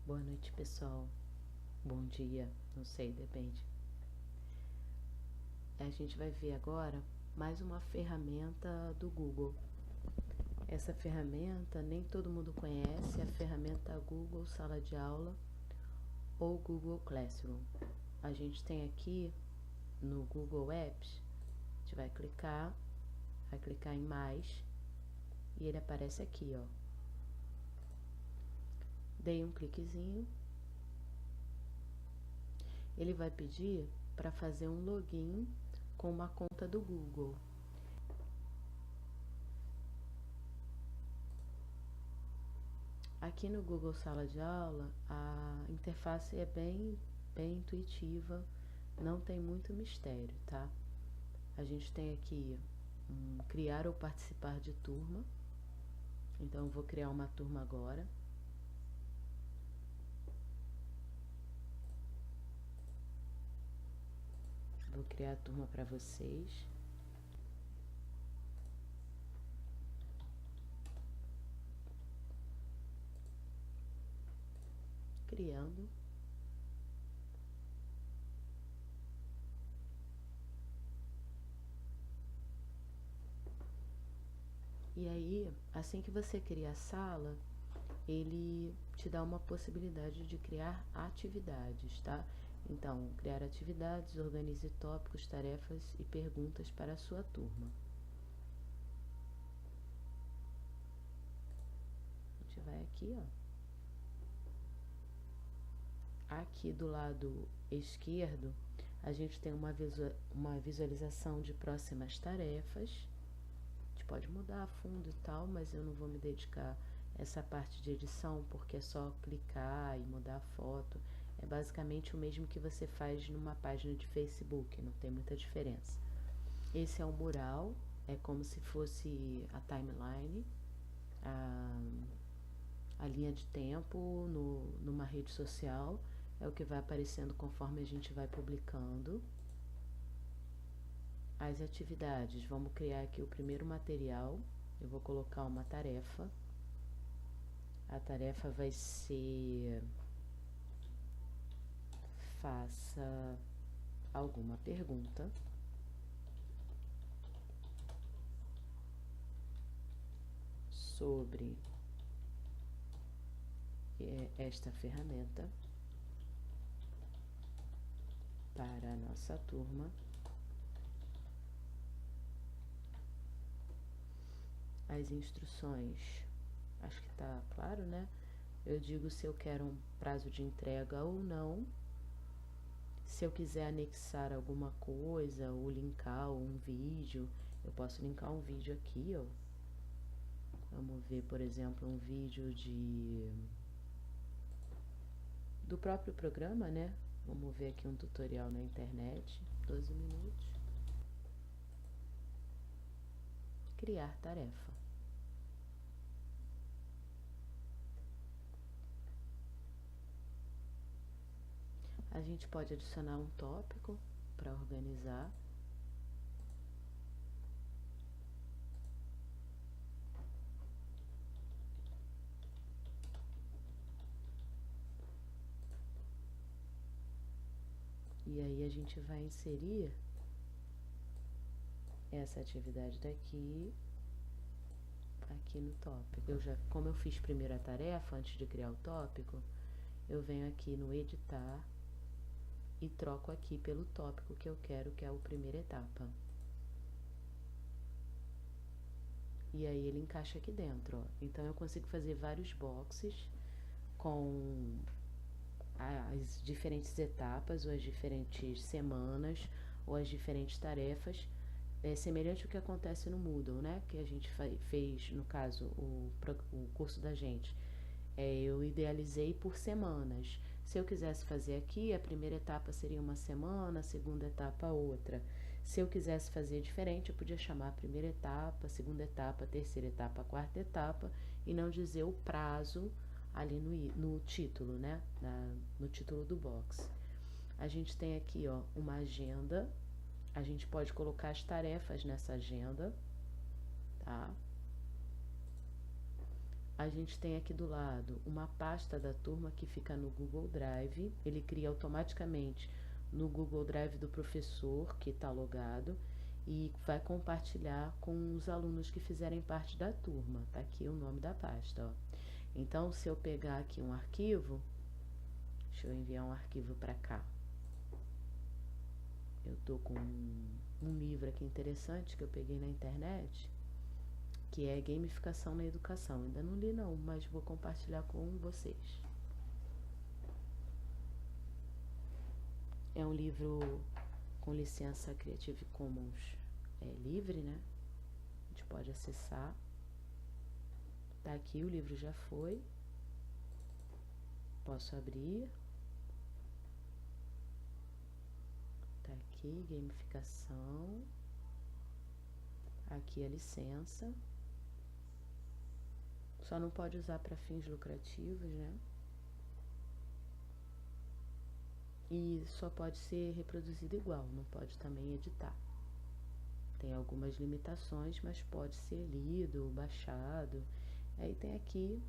Boa noite, pessoal. Bom dia, não sei, depende. A gente vai ver agora mais uma ferramenta do Google. Essa ferramenta nem todo mundo conhece, é a ferramenta Google Sala de Aula ou Google Classroom. A gente tem aqui no Google Apps, a gente vai clicar em mais e ele aparece aqui, ó. Dei um cliquezinho. Ele vai pedir para fazer um login com uma conta do Google. Aqui no Google Sala de Aula, a interface é bem intuitiva, não tem muito mistério, tá? A gente tem aqui criar ou participar de turma. Então, eu vou criar uma turma agora. Vou criar a turma para vocês. Criando. E aí, assim que você cria a sala, ele te dá uma possibilidade de criar atividades, tá? Então, criar atividades, organize tópicos, tarefas e perguntas para a sua turma. A gente vai aqui, ó. Aqui do lado esquerdo, a gente tem uma visualização de próximas tarefas. A gente pode mudar a fundo e tal, mas eu não vou me dedicar a essa parte de edição, porque é só clicar e mudar a foto. É basicamente o mesmo que você faz numa página de Facebook, não tem muita diferença. Esse é um mural, é como se fosse a timeline, a linha de tempo numa rede social. É o que vai aparecendo conforme a gente vai publicando. As atividades, vamos criar aqui o primeiro material. Eu vou colocar uma tarefa. A tarefa vai ser: faça alguma pergunta sobre esta ferramenta para a nossa turma. As instruções, acho que tá claro, né? Eu digo se eu quero um prazo de entrega ou não. Se eu quiser anexar alguma coisa ou linkar um vídeo, eu posso linkar um vídeo aqui, ó. Vamos ver, por exemplo, um vídeo do próprio programa, né? Vamos ver aqui um tutorial na internet, 12 minutos. Criar tarefa. A gente pode adicionar um tópico para organizar. E aí a gente vai inserir essa atividade daqui, aqui no tópico. Como eu fiz primeiro a tarefa antes de criar o tópico, eu venho aqui no editar e troco aqui pelo tópico que eu quero, que é a primeira etapa. E aí ele encaixa aqui dentro, ó. Então eu consigo fazer vários boxes com as diferentes etapas, ou as diferentes semanas, ou as diferentes tarefas, semelhante ao que acontece no Moodle, né? Que a gente fez, no caso, o curso da gente. Eu idealizei por semanas. Se eu quisesse fazer aqui, a primeira etapa seria uma semana, a segunda etapa outra. Se eu quisesse fazer diferente, eu podia chamar a primeira etapa, a segunda etapa, a terceira etapa, a quarta etapa, e não dizer o prazo ali no título, né? No título do box. A gente tem aqui, ó, uma agenda. A gente pode colocar as tarefas nessa agenda, tá? A gente tem aqui do lado uma pasta da turma que fica no Google Drive. Ele cria automaticamente no Google Drive do professor que está logado e vai compartilhar com os alunos que fizerem parte da turma. Tá aqui o nome da pasta, ó. Então, se eu pegar aqui um arquivo, deixa eu enviar um arquivo para cá. Eu tô com um livro aqui interessante que eu peguei na internet, que é Gamificação na Educação. Ainda não li não, mas vou compartilhar com vocês. É um livro com licença Creative Commons livre, né? A gente pode acessar. Tá aqui, o livro já foi. Posso abrir. Tá aqui, gamificação. Aqui a licença. Só não pode usar para fins lucrativos, né? E só pode ser reproduzido igual, não pode também editar. Tem algumas limitações, mas pode ser lido, baixado. Aí tem aqui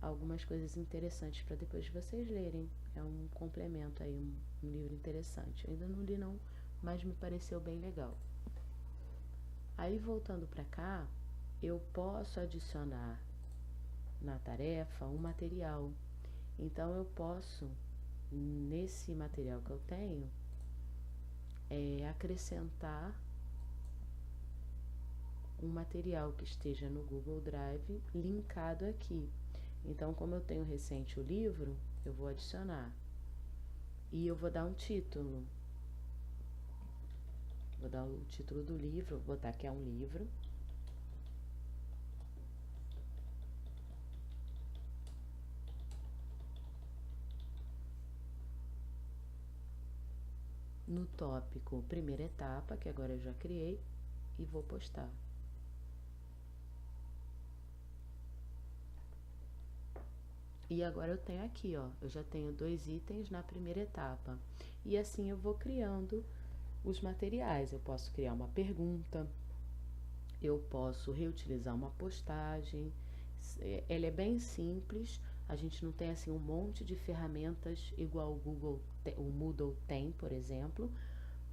algumas coisas interessantes para depois vocês lerem. É um complemento aí, um livro interessante. Eu ainda não li não, mas me pareceu bem legal. Aí voltando para cá, eu posso adicionar na tarefa um material. Então eu posso, nesse material que eu tenho, acrescentar um material que esteja no Google Drive linkado aqui. Então, como eu tenho recente o livro, eu vou adicionar. E eu vou dar um título. Vou dar o título do livro, vou botar que é um livro. No tópico, primeira etapa, que agora eu já criei, e vou postar. E agora eu tenho aqui, ó, eu já tenho 2 itens na primeira etapa. E assim eu vou criando os materiais. Eu posso criar uma pergunta, eu posso reutilizar uma postagem. Ele é bem simples, a gente não tem assim um monte de ferramentas igual o Moodle tem, por exemplo,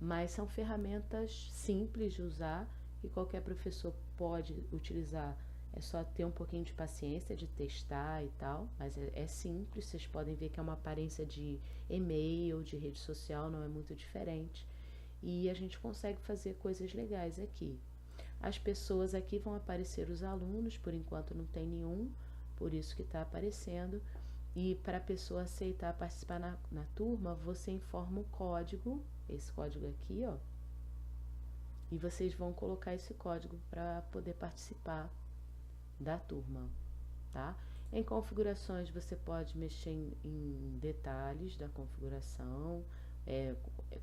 mas são ferramentas simples de usar e qualquer professor pode utilizar. É só ter um pouquinho de paciência de testar e tal, mas é simples. Vocês podem ver que é uma aparência de e-mail, de rede social, não é muito diferente. E a gente consegue fazer coisas legais aqui. As pessoas aqui vão aparecer os alunos, por enquanto não tem nenhum, por isso que está aparecendo. E para a pessoa aceitar participar na turma, você informa o código, esse código aqui, ó. E vocês vão colocar esse código para poder participar da turma, tá? Em configurações você pode mexer em detalhes da configuração,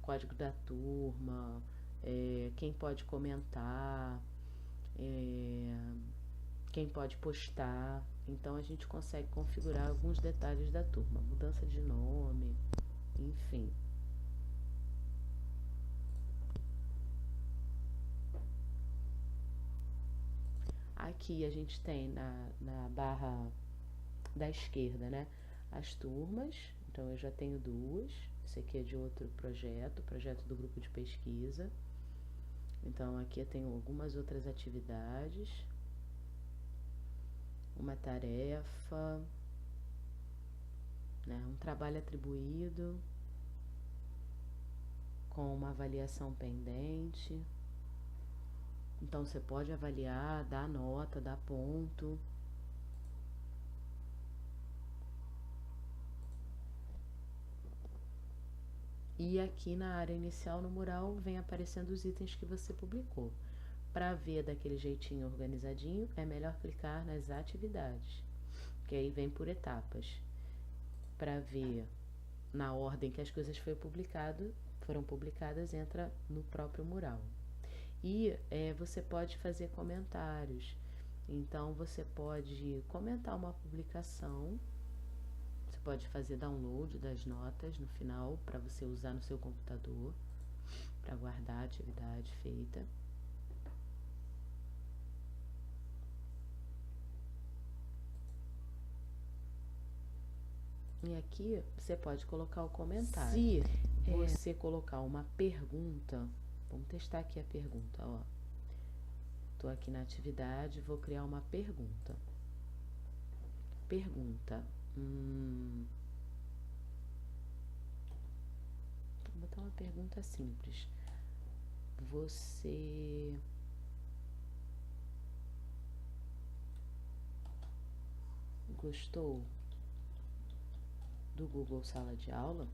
código da turma, quem pode comentar, quem pode postar. Então a gente consegue configurar alguns detalhes da turma, mudança de nome, enfim. Aqui a gente tem na barra da esquerda, né, as turmas. Então eu já tenho 2. Esse aqui é de outro projeto do grupo de pesquisa. Então aqui eu tenho algumas outras atividades, uma tarefa, né, um trabalho atribuído com uma avaliação pendente. Então você pode avaliar, dar nota, dar ponto. E aqui na área inicial, no mural, vem aparecendo os itens que você publicou. Para ver daquele jeitinho organizadinho, é melhor clicar nas atividades, que aí vem por etapas. Para ver na ordem que as coisas foram publicadas, entra no próprio mural. E você pode fazer comentários. Então você pode comentar uma publicação, você pode fazer download das notas no final para você usar no seu computador para guardar a atividade feita. E aqui você pode colocar o comentário. Se você colocar uma pergunta, vamos testar aqui a pergunta, ó. Tô aqui na atividade, vou criar uma pergunta. Pergunta. Vou botar uma pergunta simples. Você gostou do Google Sala de Aula?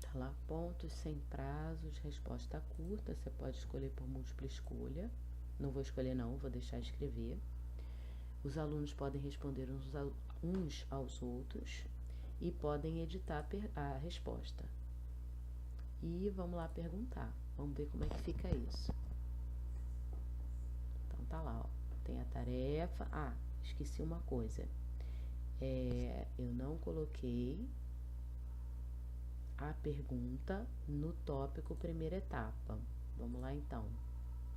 Tá lá, pontos sem prazos, resposta curta, você pode escolher por múltipla escolha. Não vou escolher não, vou deixar escrever. Os alunos podem responder uns aos outros e podem editar a resposta. E vamos lá perguntar. Vamos ver como é que fica isso. Então tá lá, ó. Tem a tarefa. Ah, esqueci uma coisa. Eu não coloquei a pergunta no tópico primeira etapa. Vamos lá então.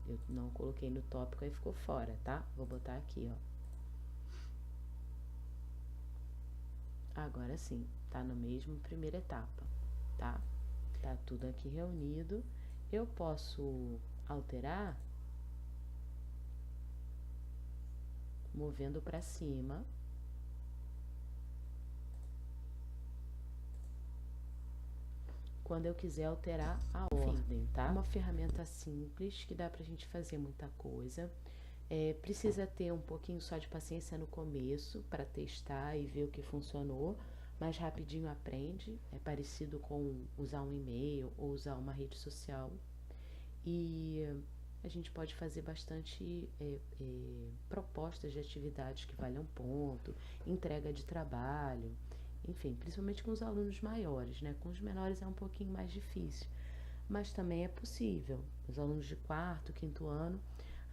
Eu não coloquei no tópico, aí ficou fora, tá? Vou botar aqui, ó. Agora sim, tá no mesmo primeira etapa, tá? Tá tudo aqui reunido. Eu posso alterar movendo para cima. Quando eu quiser alterar a ordem, tá? É uma ferramenta simples que dá pra gente fazer muita coisa. Precisa ter um pouquinho só de paciência no começo para testar e ver o que funcionou, mas rapidinho aprende. É parecido com usar um e-mail ou usar uma rede social. E a gente pode fazer bastante propostas de atividades que valham ponto, entrega de trabalho, enfim, principalmente com os alunos maiores, né? Com os menores é um pouquinho mais difícil, mas também é possível. Os alunos de 4º, 5º ano,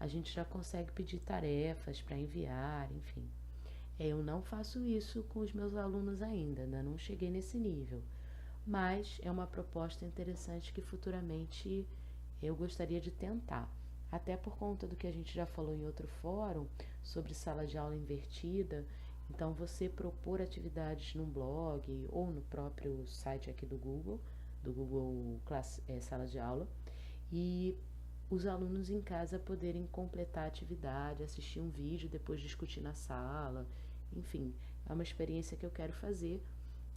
a gente já consegue pedir tarefas para enviar, enfim. Eu não faço isso com os meus alunos ainda não cheguei nesse nível, mas é uma proposta interessante que futuramente eu gostaria de tentar, até por conta do que a gente já falou em outro fórum sobre sala de aula invertida. Então, você propor atividades num blog ou no próprio site aqui do Google Sala de Aula, e os alunos em casa poderem completar a atividade, assistir um vídeo, depois discutir na sala, enfim, é uma experiência que eu quero fazer.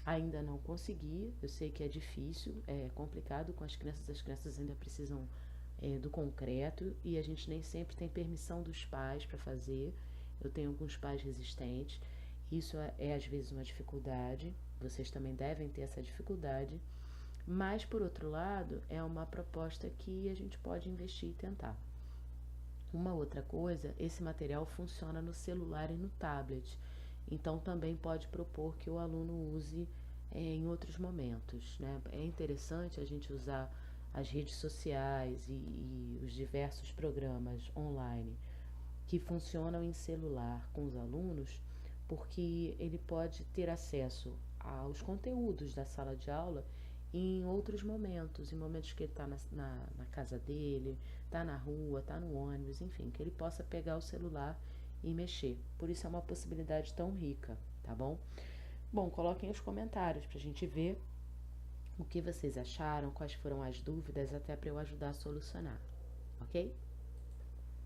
Ainda não consegui, eu sei que é difícil, é complicado com as crianças ainda precisam do concreto e a gente nem sempre tem permissão dos pais para fazer. Eu tenho alguns pais resistentes, isso é às vezes uma dificuldade, vocês também devem ter essa dificuldade, mas por outro lado é uma proposta que a gente pode investir e tentar. Uma outra coisa, esse material funciona no celular e no tablet, então também pode propor que o aluno use em outros momentos, né? É interessante a gente usar as redes sociais e os diversos programas online que funcionam em celular com os alunos, porque ele pode ter acesso aos conteúdos da sala de aula em outros momentos, em momentos que ele está na casa dele, está na rua, está no ônibus, enfim, que ele possa pegar o celular e mexer. Por isso é uma possibilidade tão rica, tá bom? Bom, coloquem os comentários para a gente ver o que vocês acharam, quais foram as dúvidas, até para eu ajudar a solucionar, ok?